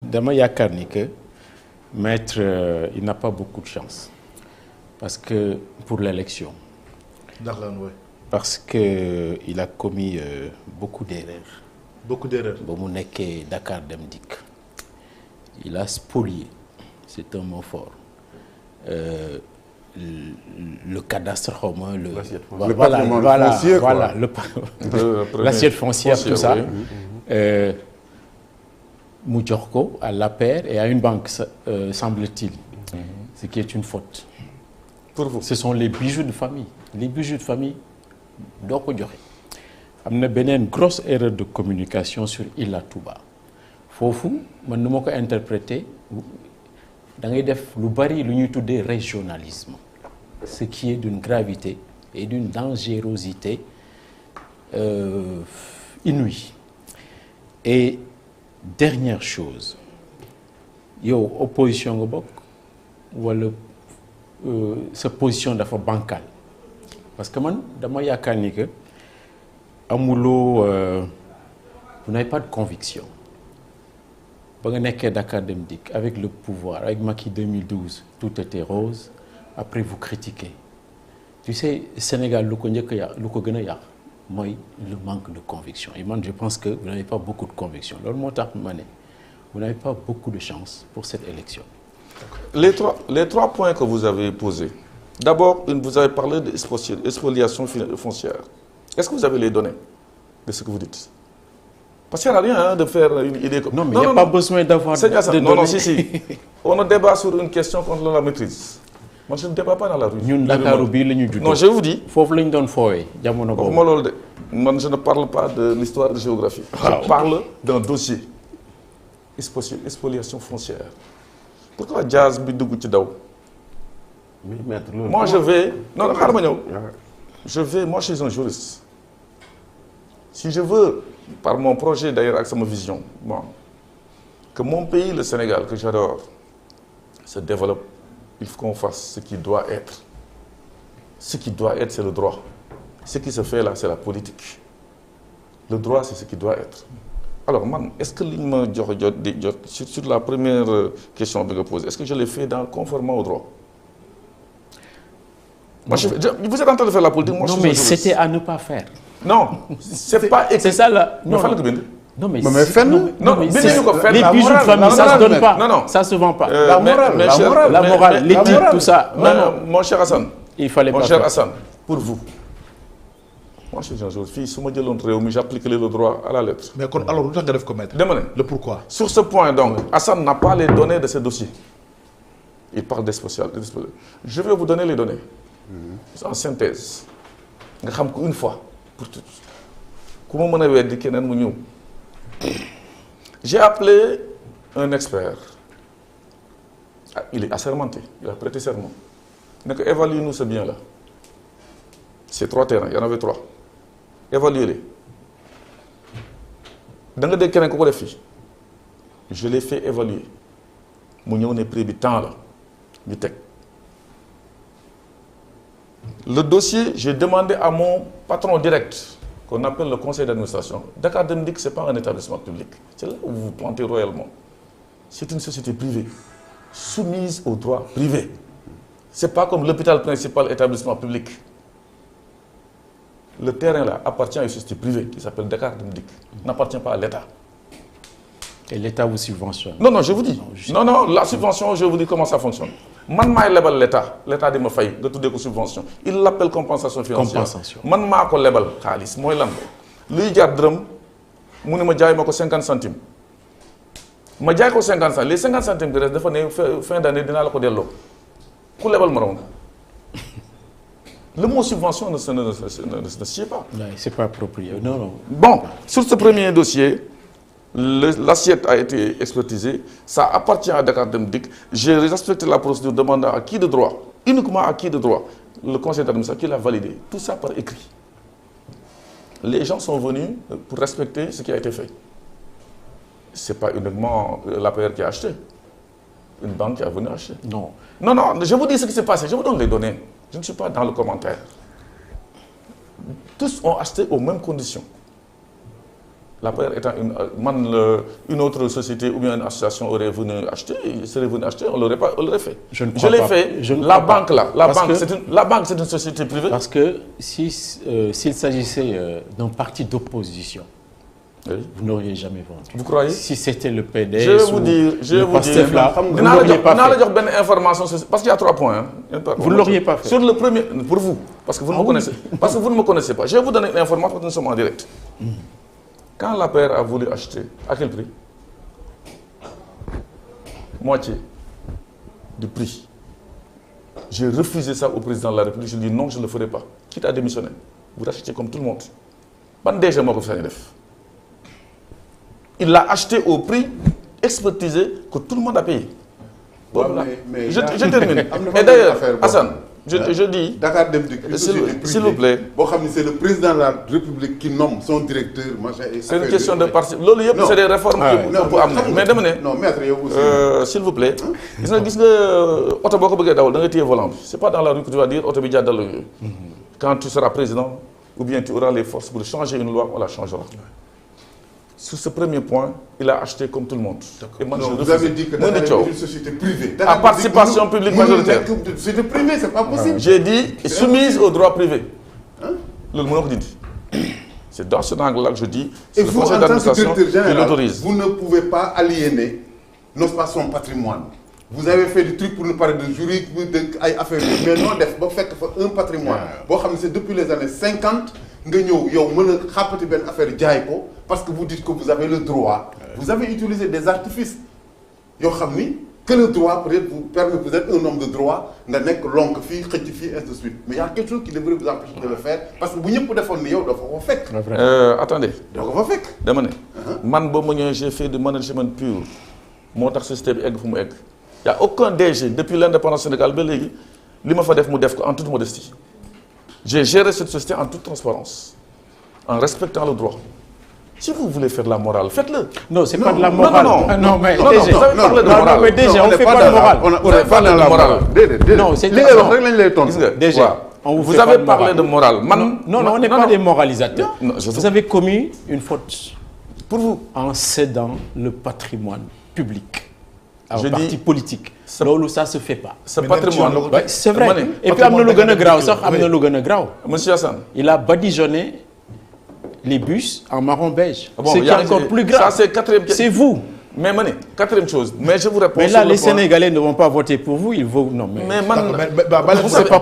dama yaakaar ni que maître il n'a pas beaucoup de chance parce que pour l'élection ndax lan oui. parce que il a commis beaucoup d'erreurs. Beaucoup d'erreurs. ba mu nekkee Dakar Dem Dikk il a spolié c'est un mot fort le cadastre xaw ma le l'assiette foncière tout ça mu jox ko à l'APR et à une banque semble-t-il ce qui est une faute. Pour vous ce sont les bijoux de famille doo ko joxe. am na beneen grosse erreur de communication sur Ila Touba foofu man nu ma ko interpréter da ngay def lu bari lu ñuy tuddee régionalisme ce qui est d'une gravité et d'une dangerosité inouïe. Et dernière chose yow opposition nga bokk wala sa position dafa bancale parce que man dama yaakaar ni que amuloo vous n'avez pas de conviction ba nga nekkee Dakar Dem Dikk avec le pouvoir avec Macky 2012 tout était rose après vous critiquez tu sais Sénégal lu ko njëkk a yàq lu ko gën a yàq mooy le manque de conviction et man je pense que vous n'avez pas beaucoup de conviction loolu moo tax ma ne vous n'avez pas beaucoup de chance pour cette élection. Les trois points que vous avez posés. D'abord, vous avez parlé de spoliation foncière. Est-ce que vous avez les données de ce que vous dites? Parce qu'il n'y a rien de faire une idée comme... Non, mais il n'y a pas besoin d'avoir des données. Non, si. On ne débat sur une question contre la maîtrise. Moi, je ne débat pas dans la rue. Ñun Dakar bii la ñu juddoo. Non, je vous dis... foofu la ñu doon foowee jamono boobu. waxuma loolu de man je ne parle pas de l'histoire de géographie. Je parle d'un dossier. Spoliation foncière. Pourquoi Diaz bi dugg ci daw? Moi, je vais... Non, xaaral ma ñëw. Moi, je suis un juriste. Si je veux, par mon projet d'ailleurs avec ma vision, bon, que mon pays, le Sénégal, que j'adore, se développe, il faut qu'on fasse ce qui doit être. Ce qui doit être, c'est le droit. Ce qui se fait là, c'est la politique. Le droit, c'est ce qui doit être. Alors, man, est-ce que sur la première question que je pose, est-ce que je l'ai fait conformément au droit? Moi, vous êtes en train de faire la politique. Moi, non, mais c'était à ne pas faire. Non, c'est pas écrit. C'est ça là. Non, mais les bijoux de famille, ça se donne pas. Non, ça se vend pas. La morale, l'éthique, tout ça. Non, mon cher Hassan. Il fallait pas. Mon cher Hassan, pour vous. Moi, je suis un jour fille, si je dis j'applique le droit à la lettre. Mais alors, vous avez commettre. Le pourquoi? Sur ce point, donc, Hassan n'a pas les données de ce dossier. Il parle des spéciales. Je vais vous donner les données. En synthèse. Une fois pour toutes. Comment on a dit que j'ai appelé un expert. Il est assermenté. Il a prêté serment. Il a dit évaluez-nous ce bien-là. C'est 3 terrains. Il y en avait 3. Évaluez-les. Dans le cas de je l'ai fait évaluer. Mon est pris du temps là. Du texte. Le dossier, j'ai demandé à mon patron direct, qu'on appelle le conseil d'administration. Dakar Dem Dikk, ce n'est pas un établissement public. C'est là où vous vous plantez royalement. C'est une société privée, soumise au droit privé. Ce n'est pas comme l'hôpital principal, établissement public. Le terrain là appartient à une société privée qui s'appelle Dakar Dem Dikk. N'appartient pas à l'État. Et l'État vous subventionne? Non, je vous dis. Non, la subvention, je vous dis comment ça fonctionne. Man maay lebal l'État di ma fay nga tuddee ko subvention il l'appelle compensation financière. Man maa ko lebal xaalis mooy lan luy jaar dërëm mu ne ma jaay ma ko 50 centimes ma jaay ko 50 centimes les 50 centimes bi reste dafa ne fin d'année dinaa la ko delloo ku lebal moroom le mot subvention ne sied pas. Non, c'est pas approprié. Non. Bon, sur ce premier dossier. L'assiette a été expertisée, ça appartient à Dakar Dem Dikk. J'ai respecté la procédure demandant à qui de droit, uniquement à qui de droit, le conseil d'administration qui l'a validé. Tout ça par écrit. Les gens sont venus pour respecter ce qui a été fait. Ce n'est pas uniquement l'APR qui a acheté, une banque qui a venu acheter. Non, je vous dis ce qui s'est passé, je vous donne les données. Je ne suis pas dans le commentaire. Tous ont acheté aux mêmes conditions. L'APR étant une autre société ou bien une association aurait venu acheter, on l'aurait fait. Je l'ai fait. La banque, c'est une société privée. Parce que s'il s'agissait d'un parti d'opposition, oui, vous n'auriez jamais vendu. Vous croyez? Si c'était le PDS, je vais vous dire, vous n'auriez pas fait. Information, parce qu'il y a 3 points. Hein. Vous ne l'auriez pas fait. Sur le premier, pour vous, parce que vous ne me connaissez, parce que vous ne me connaissez pas. Je vais vous donner une information parce que nous sommes en direct. Quand la paire a voulu acheter, à quel prix? Moitié du prix. J'ai refusé ça au président de la République. Je lui ai dit non, je ne le ferai pas. Quitte à démissionner. Vous rachetez comme tout le monde. Ban déjà moi il l'a acheté au prix expertisé que tout le monde a payé. Bon, mais je termine. Et d'ailleurs, Hassan, je dis... Dakar Dem Dikk, s'il vous plaît. C'est le président de la République qui nomme son directeur. C'est une question de parti. C'est des réformes qu'on peut amener. Mais demain, s'il vous plaît, c'est pas dans la rue que tu vas dire quand tu seras président, ou bien tu auras les forces pour changer une loi, on la changera. Sur ce premier point, il a acheté comme tout le monde. Et moi, vous avez dit que c'est une société privée. À participation publique majoritaire. Société privée, c'est pas possible. J'ai dit soumise au droit privé. Le monde dit. C'est dans ce angle-là que je dis. Et vous, en tant que directeur général, vous ne pouvez pas aliéner son patrimoine. Vous avez fait du truc pour nous parler de juridique, d'affaires, mais non, vous faites un patrimoine. C'est depuis les années 50. Parce que vous dites que vous avez le droit, vous avez utilisé des artifices. Que le droit peut-être vous permet, vous êtes un homme de droit, vous êtes l'oncle, fille, fille, ainsi de suite. Mais il y a quelque chose qui devrait vous empêcher de le faire, parce que vous n'avez pas de fonds, attendez. J'ai fait du management pur. Mon système est il n'y a aucun DG depuis l'indépendance sénégalaise, en toute modestie. J'ai géré cette société en toute transparence, en respectant le droit. Si vous voulez faire de la morale, faites-le. Non, c'est pas de la morale. Non, mais DG, vous avez parlé de morale. Mais DG, on ne fait pas de morale. On n'est pas dans la morale. Non, c'est DG, vous avez parlé de morale. Non, on n'est pas des moralisateurs. Vous avez commis une faute pour vous en cédant le patrimoine public à un parti politique. Ça ne se fait pas. Ce patrimoine, c'est vrai. Et puis, Monsieur Hassan, il a badigeonné les bus en marron beige. C'est qui est encore plus grave. C'est vous. Mais quatrième chose. Mais je vous réponds. Mais là, les Sénégalais ne vont pas voter pour vous. Ils vont. Non, mais.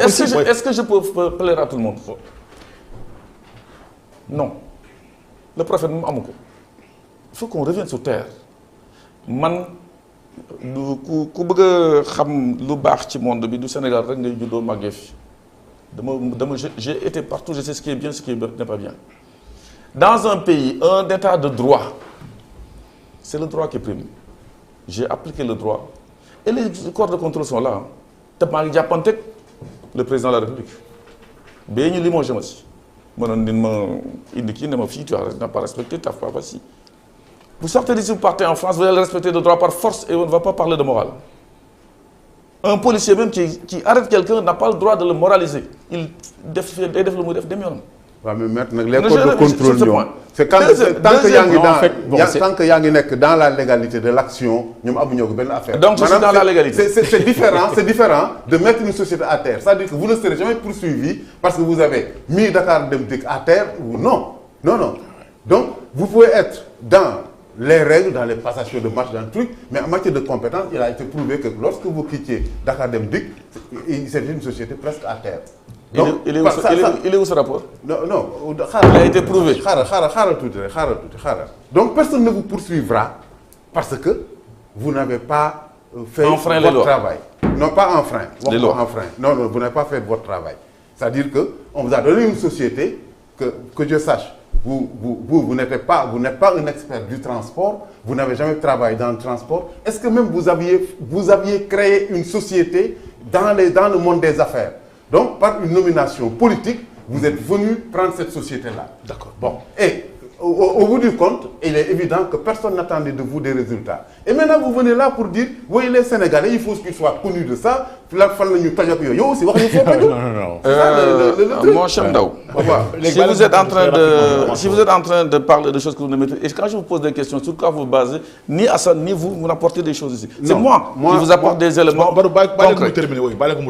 Est-ce que je peux plaire à tout le monde? Non. Le prophète Amouko. Il faut qu'on revienne sur terre. Sénégal j'ai été partout, je sais ce qui est bien, ce qui n'est pas bien. Dans un pays, un état de droit, c'est le droit qui prime. J'ai appliqué le droit. Et les corps de contrôle sont là. Le président de la République. Tu n'as pas respecté, tu n'as pas passé. Vous sortez d'ici, vous partez en France, vous allez respecter le droit par force et on ne va pas parler de morale. Un policier même qui arrête quelqu'un n'a pas le droit de le moraliser. Il fait le mais maintenant, les codes de contrôle, c'est tant que Yang dans la légalité de l'action, nous avons une affaire. Donc, c'est dans la légalité. C'est différent de mettre une société à terre. C'est-à-dire que vous ne serez jamais poursuivi parce que vous avez mis Dakar Dem Dikk à terre ou non. Non. Donc, vous pouvez être dans les règles, dans les passations de marche, dans le truc, mais en matière de compétences, il a été prouvé que lorsque vous quittiez Dakar Dem Dikk, c'est une société presque à terre. Donc, il est où ce rapport? Non. Il a été prouvé. Donc personne ne vous poursuivra parce que vous n'avez pas fait votre travail. Non, pas enfreint. Les lois. Non, vous n'avez pas fait votre travail. C'est-à-dire qu'on vous a donné une société que je sache. Vous n'êtes pas un expert du transport, vous n'avez jamais travaillé dans le transport. Est-ce que même vous aviez créé une société dans le monde des affaires? Donc, par une nomination politique, vous êtes venu prendre cette société-là. D'accord. Bon. Et au bout du compte, il est évident que personne n'attendait de vous des résultats. Et maintenant, vous venez là pour dire, oui, les Sénégalais, il faut qu'ils soient connus de ça. Là, il faut aussi, non, non. Mon cher Ndao, si vous êtes en train de parler de choses que vous ne maîtrisez, et quand je vous pose des questions, sur quoi vous basez, ni Hassan, ni vous, vous apportez des choses ici. C'est moi qui vous apporte des éléments concrets.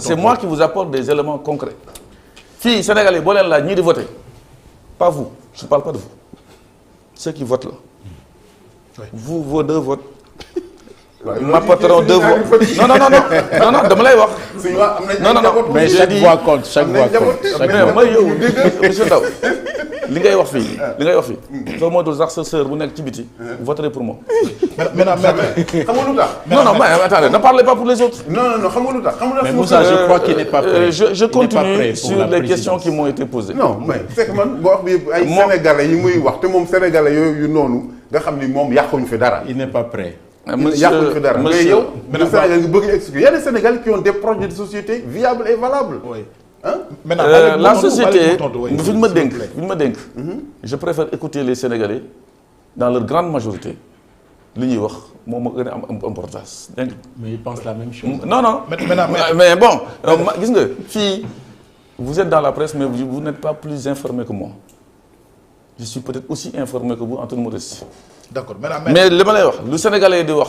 C'est moi qui vous apporte des éléments concrets. Filles, Sénégalais, bon là, ni de voter. Pas vous, je ne parle pas de vous. Ceux qui votent là. Oui. Vous, vos 2 votes. M'apporteront 2 votes. Non, non, mais chaque voix compte, chaque voix compte. Monsieur Ndao, li ngay wax fii soo moytuwul sax sa sœur bu nekk ci biti voterez pour moi. Non, mais attendez, ne parlez pas pour les autres. Non, mais Moussa, je crois qu'il n'est pas prêt. Je continue sur les questions qui m'ont été posées. Non, mais c'est que man boo wax bi ay Sénégalais yi muy wax te moom Sénégalais yooyu noonu nga xam ni moom yàquñu fi dara. Il n'est pas prêt. yàquñu fi dara mais yow le Sénégal nga bëgg expliquer. Il y a des Sénégalais qui ont des projets de société viables et valables. Oui. Hein? La société, je préfère écouter les Sénégalais dans leur grande majorité. Mais ils pensent la même chose. Non. Mais bon, vous êtes dans la presse, mais vous n'êtes pas plus informé que moi. Je suis peut-être aussi informé que vous en toute modestie. D'accord. Mais le Sénégalais de wax